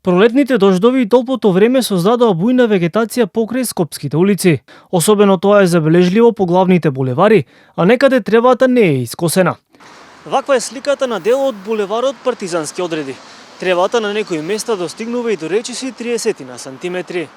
Пролетните дождови и топлото време создадоа бујна вегетација покрај скопските улици. Особено тоа е забележливо по главните булевари, а некаде тревата не е искосена. Ваква е сликата на дел од булеварот Партизански одреди. Тревата на некои места достигнува и до речиси 30 на сантиметри.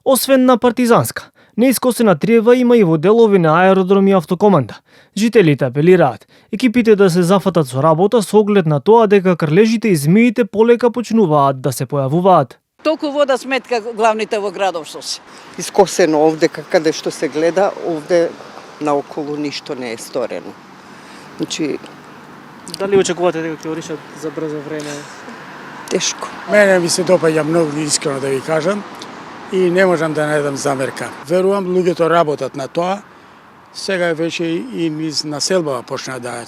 Освен на Партизанска, неискосена трева има и во делови на аеродром и автокоманда. Жителите апелираат екипите да се зафатат со работа со оглед на тоа дека крлежите и змиите полека почнуваат да се појавуваат. Толку вода сметка главните во градов што се. Искосено овде каде што се гледа, овде наоколу ништо не е сторено. Значи, дали очекувате дека ќе решат за брзо време? Тешко. Мене ми се допаѓа многу, искрено да ви кажам, и не можам да најдам замерка. Верувам, луѓето работат на тоа. Сега веќе и низ населбава почна да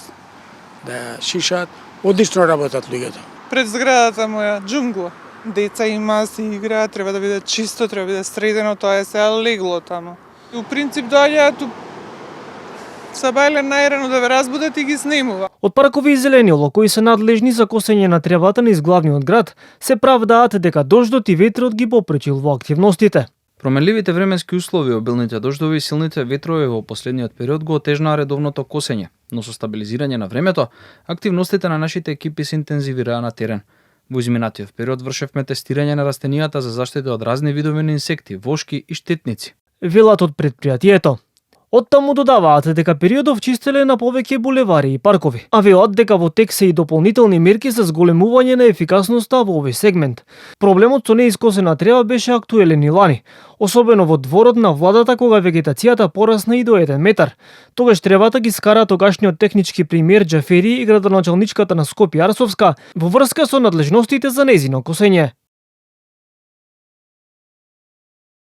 шишат. Одлично работат луѓето. Пред зградата моја џунгла. Деца има, си играат, треба да биде чисто, треба да биде средено, тоа е сега легло тамо. У принцип доаѓаат са бајле најрано да ве разбудат и ги снимува. Од паркови и зеленило, кои се надлежни за косење на тревата низ главниот град, се правдаат дека дождот и ветрот ги попречил во активностите. Променливите временски услови, обилните дождови и силните ветрови во последниот период го отежнаа редовното косење, но со стабилизирање на времето, активностите на нашите екипи се интензивираа на терен. Во изминатиот период вршевме тестирање на растенијата за заштита од разни видови на инсекти, вошки и штетници. Велат од предпријатието. Оттаму додаваат дека периодов чистеле на повеќе булевари и паркови, а велат дека во тек се и дополнителни мерки за зголемување на ефикасноста во овој сегмент. Проблемот со неискосена трева беше актуелен и лани, особено во дворот на владата кога вегетацијата порасна и до 1 метар. Тогаш тревата ги скара тогашниот технички премиер Џафери и градоначалничката на Скопје Арсовска во врска со надлежностите за нејзино косење.